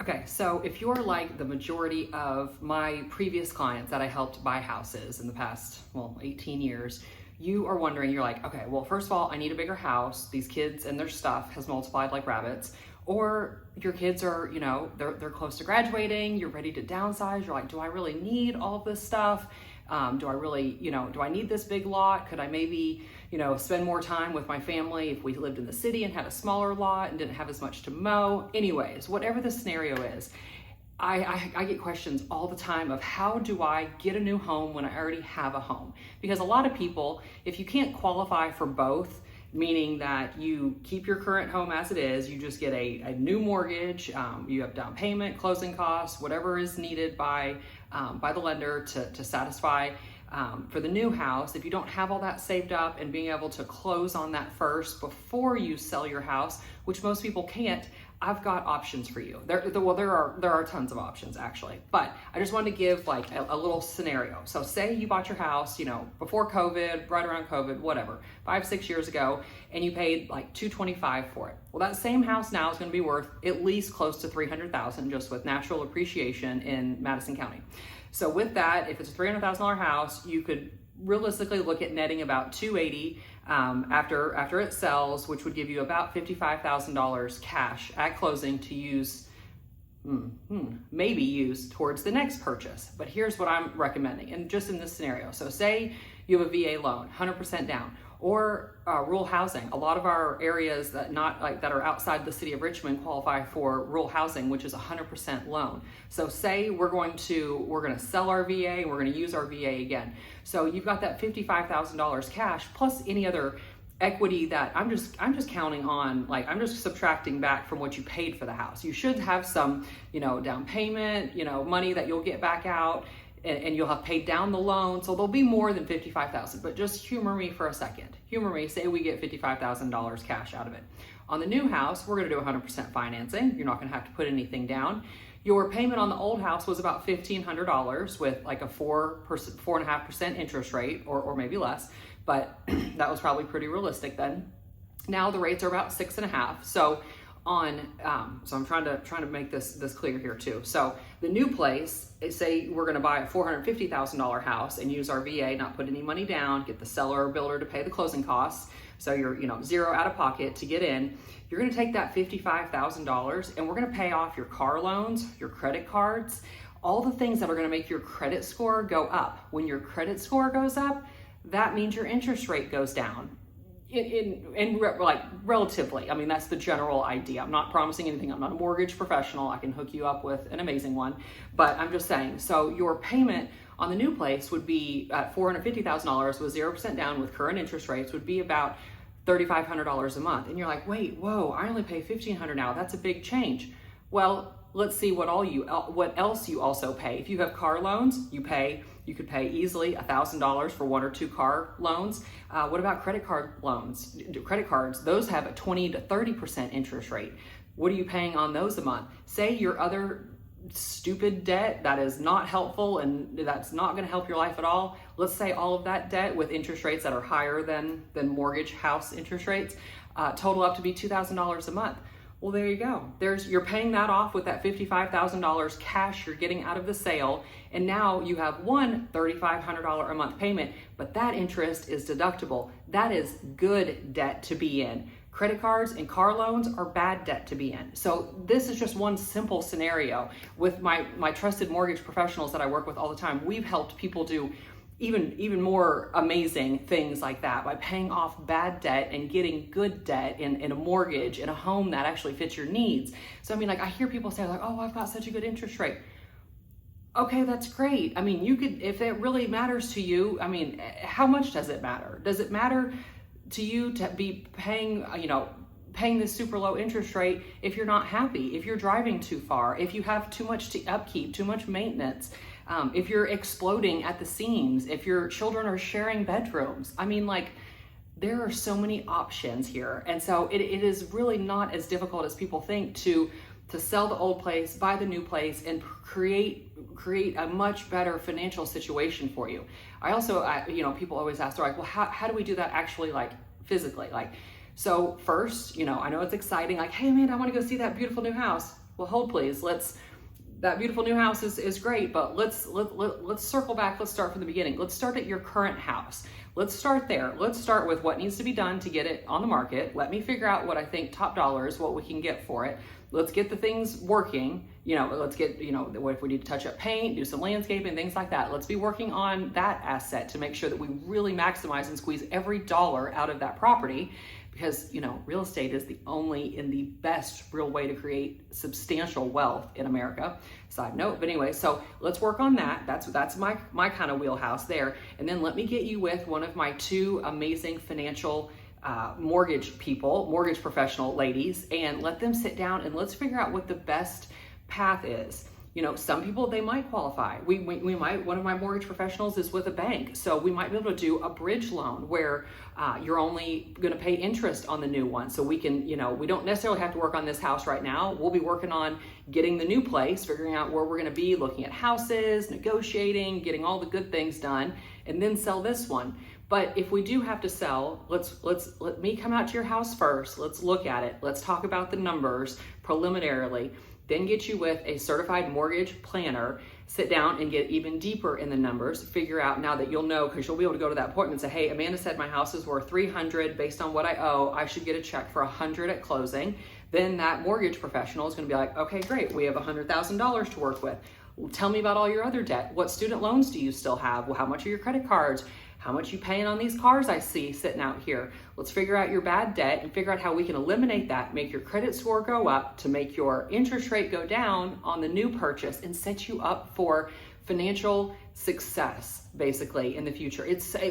Okay, so if you're like the majority of my previous clients that I helped buy houses in the past, 18 years, you are wondering, you're like, okay, well, first of all, I need a bigger house. These kids and their stuff has multiplied like rabbits. Or your kids are, they're close to graduating, you're ready to downsize. You're like, do I really need all this stuff? Do I really, do I need this big lot? Could I maybe, spend more time with my family if we lived in the city and had a smaller lot and didn't have as much to mow? Anyways, whatever the scenario is, I get questions all the time of how do I get a new home when I already have a home? Because a lot of people, if you can't qualify for both, meaning that you keep your current home as it is, you just get a new mortgage, you have down payment, closing costs, whatever is needed by the lender to satisfy for the new house. If you don't have all that saved up and being able to close on that first before you sell your house, which most people can't, I've got options for you. There are tons of options actually, but I just wanted to give like a little scenario. So say you bought your house, before COVID, right around COVID, whatever, 5-6 years ago, and you paid like $225 for it. Well, that same house now is going to be worth at least close to $300,000 just with natural appreciation in Madison County. So with that, if it's a $300,000 house, you could realistically look at netting about $280 after it sells, which would give you about $55,000 cash at closing to use, maybe use towards the next purchase. But here's what I'm recommending, and just in this scenario. So say you have a VA loan, 100% down, or rural housing. A lot of our areas that are outside the city of Richmond qualify for rural housing, which is 100% loan. So say we're going to sell our VA, we're going to use our VA again. So you've got that $55,000 cash plus any other equity that I'm just counting on, like I'm just subtracting back from what you paid for the house. You should have some, down payment, money that you'll get back out, and you'll have paid down the loan. So there'll be more than $55,000, but just humor me for a second. Humor me, say we get $55,000 cash out of it. On the new house, we're gonna do 100% financing. You're not gonna have to put anything down. Your payment on the old house was about $1,500 with like a 4.5% interest rate, or maybe less, but that was probably pretty realistic then. Now the rates are about 6.5. So I'm trying to make this clear here too. So the new place, say we're going to buy a $450,000 house and use our VA, not put any money down, get the seller or builder to pay the closing costs. So you're zero out of pocket to get in. You're going to take that $55,000 and we're going to pay off your car loans, your credit cards, all the things that are going to make your credit score go up. When your credit score goes up, that means your interest rate goes down. Relatively. I mean, that's the general idea. I'm not promising anything. I'm not a mortgage professional. I can hook you up with an amazing one, but I'm just saying. So your payment on the new place would be at $450,000 with 0% down with current interest rates would be about $3,500 a month. And you're like, wait, whoa, I only pay $1,500 now. That's a big change. Well, let's see what else you also pay. If you have car loans, you could pay easily $1,000 for 1 or 2 car loans. What about credit card loans? Credit cards, those have a 20 to 30% interest rate. What are you paying on those a month? Say your other stupid debt that is not helpful and that's not going to help your life at all. Let's say all of that debt with interest rates that are higher than mortgage house interest rates total up to be $2,000 a month. Well, there you go. You're paying that off with that $55,000 cash you're getting out of the sale. And now you have one $3,500 a month payment, but that interest is deductible. That is good debt to be in. Credit cards and car loans are bad debt to be in. So this is just one simple scenario. With my trusted mortgage professionals that I work with all the time, we've helped people do even more amazing things like that by paying off bad debt and getting good debt in a mortgage, in a home that actually fits your needs. So I mean, like I hear people say like, oh, I've got such a good interest rate. Okay, that's great. I mean, you could, if it really matters to you, I mean, how much does it matter? Does it matter to you to be paying this super low interest rate if you're not happy, if you're driving too far, if you have too much to upkeep, too much maintenance, if you're exploding at the seams, if your children are sharing bedrooms? I mean, like, there are so many options here. And so it is really not as difficult as people think to sell the old place, buy the new place, and create a much better financial situation for you. I also, people always ask, they're like, well, how do we do that actually, like physically? Like, so first, I know it's exciting, like, hey man, I want to go see that beautiful new house. Well, hold please. That beautiful new house is great, but let's circle back. Let's start from the beginning. Let's start at your current house. Let's start there. Let's start with what needs to be done to get it on the market. Let me figure out what I think top dollar is, what we can get for it. Let's get the things working. Let's get, what if we need to touch up paint, do some landscaping, things like that. Let's be working on that asset to make sure that we really maximize and squeeze every dollar out of that property, because, real estate is the only and the best real way to create substantial wealth in America. Side note, but anyway, so let's work on that. That's my kind of wheelhouse there. And then let me get you with one of my two amazing financial mortgage professional ladies, and let them sit down and let's figure out what the best path is. Some people, they might qualify. We might, one of my mortgage professionals is with a bank. So we might be able to do a bridge loan where you're only going to pay interest on the new one. So we can, we don't necessarily have to work on this house right now. We'll be working on getting the new place, figuring out where we're going to be, looking at houses, negotiating, getting all the good things done, and then sell this one. But if we do have to sell, let me come out to your house first. Let's look at it. Let's talk about the numbers preliminarily. Then get you with a certified mortgage planner, sit down and get even deeper in the numbers, figure out now that you'll know, because you'll be able to go to that point and say, hey, Amanda said my house is worth $300 based on what I owe. I should get a check for $100 at closing. Then that mortgage professional is going to be like, okay, great. We have $100,000 to work with. Well, tell me about all your other debt. What student loans do you still have? Well, how much are your credit cards? How much you paying on these cars I see sitting out here? Let's figure out your bad debt and figure out how we can eliminate that, make your credit score go up, to make your interest rate go down on the new purchase, and set you up for financial success, basically, in the future.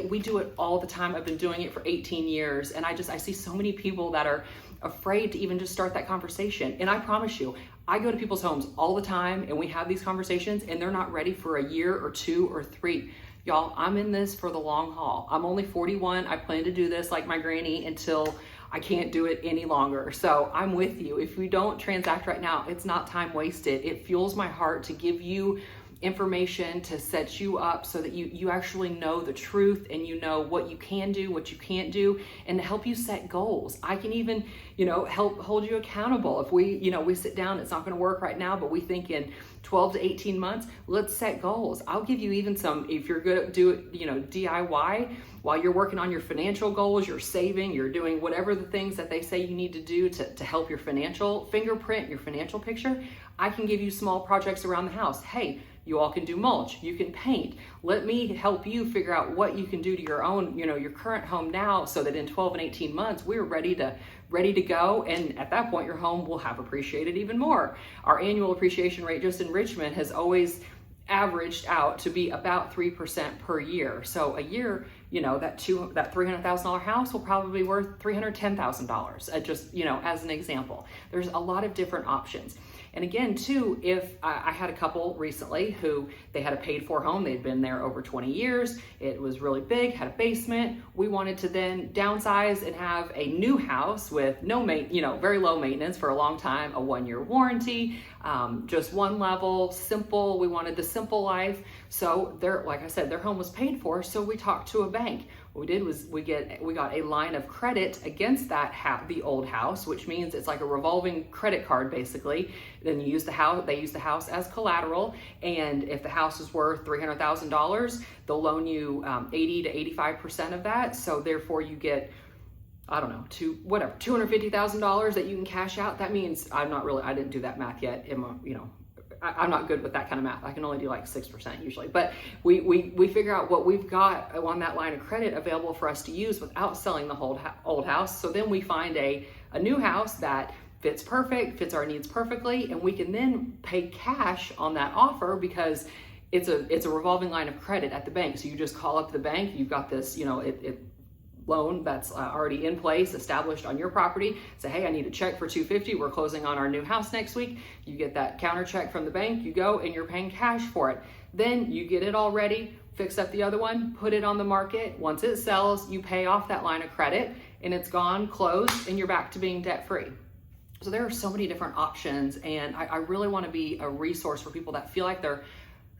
We do it all the time. I've been doing it for 18 years, and I see so many people that are afraid to even just start that conversation. And I promise you, I go to people's homes all the time and we have these conversations, and they're not ready for a year or 2 or 3. Y'all, I'm in this for the long haul. I'm only 41. I plan to do this like my granny until I can't do it any longer. So I'm with you. If we don't transact right now, it's not time wasted. It fuels my heart to give you information to set you up so that you actually know the truth, and you know what you can do, what you can't do, and to help you set goals. I can even, help hold you accountable. If we sit down, it's not going to work right now, but we think in 12 to 18 months, let's set goals. I'll give you even some, if you're good at DIY, while you're working on your financial goals, you're saving, you're doing whatever the things that they say you need to do to help your financial fingerprint, your financial picture, I can give you small projects around the house. Hey, you all can do mulch, you can paint. Let me help you figure out what you can do to your own, your current home now, so that in 12 and 18 months, we're ready to go. And at that point, your home will have appreciated even more. Our annual appreciation rate just in Richmond has always averaged out to be about 3% per year. So a year, that $300,000 house will probably be worth $310,000. Just, as an example, there's a lot of different options. And again, too, if I had a couple recently who they had a paid for home, they'd been there over 20 years. It was really big, had a basement. We wanted to then downsize and have a new house with very low maintenance for a long time, a 1-year warranty, just one level, simple. We wanted the simple life. So like I said, their home was paid for. So we talked to a bank. What we did was we got a line of credit against the old house, which means it's like a revolving credit card, basically. Then they use the house as collateral, and if the house is worth $300,000, they'll loan you 80 to 85% of that. So therefore, you get $250,000 that you can cash out. That means I didn't do that math yet. I'm not good with that kind of math. I can only do like 6% usually. But we figure out what we've got on that line of credit available for us to use without selling the whole old house. So then we find a new house that fits our needs perfectly, and we can then pay cash on that offer because it's a revolving line of credit at the bank. So you just call up the bank. You've got this, loan that's already in place, established on your property. Say, hey, I need a check for $250. We're closing on our new house next week. You get that counter check from the bank, you go and you're paying cash for it. Then you get it all ready, fix up the other one, put it on the market. Once it sells, you pay off that line of credit and it's gone, closed, and you're back to being debt free. So there are so many different options, and I really want to be a resource for people that feel like they're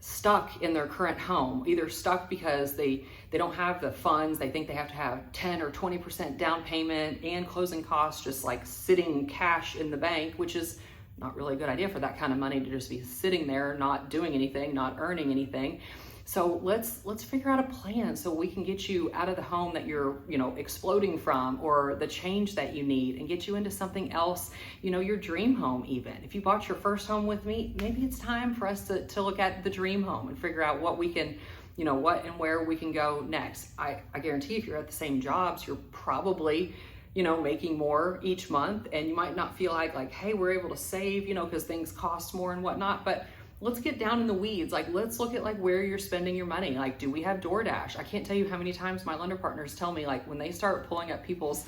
stuck in their current home, either stuck because they don't have the funds, they think they have to have 10 or 20% down payment and closing costs, just like sitting cash in the bank, which is not really a good idea for that kind of money to just be sitting there, not doing anything, not earning anything. So let's figure out a plan so we can get you out of the home that you're, exploding from, or the change that you need, and get you into something else, your dream home even. If you bought your first home with me, maybe it's time for us to look at the dream home and figure out what we can, what and where we can go next. I guarantee if you're at the same jobs, you're probably making more each month, and you might not feel like, hey, we're able to save, because things cost more and whatnot. But let's get down in the weeds. Let's look at where you're spending your money. Do we have DoorDash? I can't tell you how many times my lender partners tell me, when they start pulling up people's,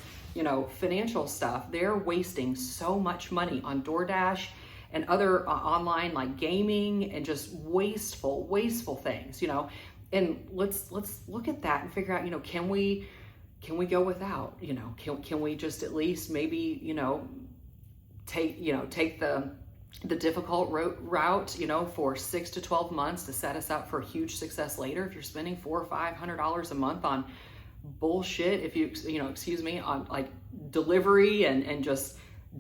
financial stuff, they're wasting so much money on DoorDash and other online gaming, and just wasteful things, and let's look at that and figure out, can we go without, can we just at least maybe, take the difficult route, for 6 to 12 months to set us up for huge success later. If you're spending $400 or $500 a month on bullshit, if you excuse me, on delivery and just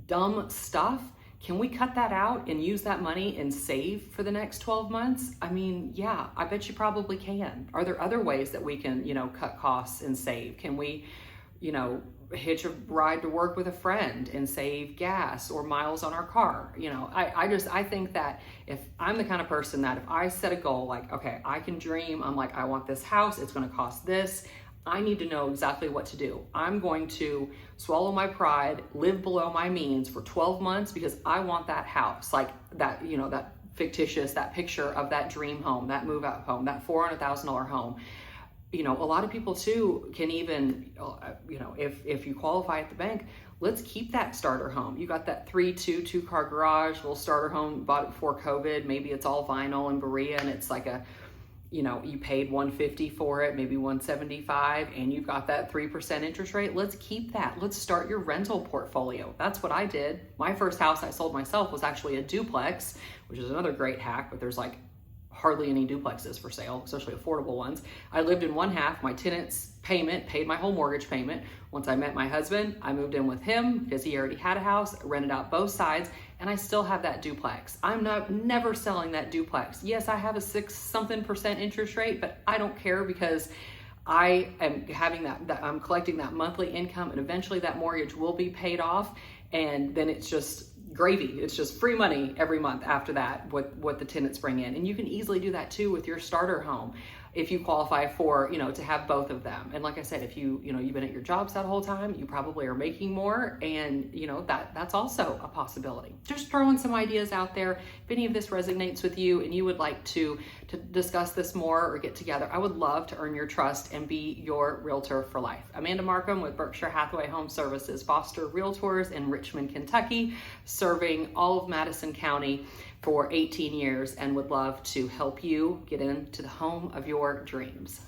dumb stuff, can we cut that out and use that money and save for the next 12 months? I mean, yeah, I bet you probably can. Are there other ways that we can, cut costs and save? Can we, hitch a ride to work with a friend and save gas or miles on our car? I think that if I'm the kind of person that if I set a goal, okay, I can dream, I'm I want this house, it's going to cost this, I need to know exactly what to do. I'm going to swallow my pride, live below my means for 12 months because I want that house, that, that fictitious, that picture of that dream home, that move out home, that $400,000 home. A lot of people too can even, if you qualify at the bank, let's keep that starter home. You got that 2-car garage, little starter home, bought it before COVID. Maybe it's all vinyl in Berea, and it's you paid $150 for it, maybe $175, and you've got that 3% interest rate. Let's keep that. Let's start your rental portfolio. That's what I did. My first house I sold myself was actually a duplex, which is another great hack, but there's hardly any duplexes for sale, especially affordable ones. I lived in one half. My tenant's payment paid my whole mortgage payment. Once I met my husband, I moved in with him because he already had a house, rented out both sides, and I still have that duplex. I'm never selling that duplex. Yes, I have a 6-something% interest rate, but I don't care because I am having that I'm collecting that monthly income, and eventually that mortgage will be paid off, and then it's just gravy. It's just free money every month after that, what the tenants bring in. And you can easily do that too with your starter home if you qualify for, to have both of them. And like I said, if you've been at your jobs that whole time, you probably are making more, and that's also a possibility. Just throwing some ideas out there. If any of this resonates with you and you would like to discuss this more or get together, I would love to earn your trust and be your realtor for life. Amanda Markham with Berkshire Hathaway Home Services, Foster Realtors in Richmond, Kentucky, serving all of Madison County for 18 years, and would love to help you get into the home of your dreams.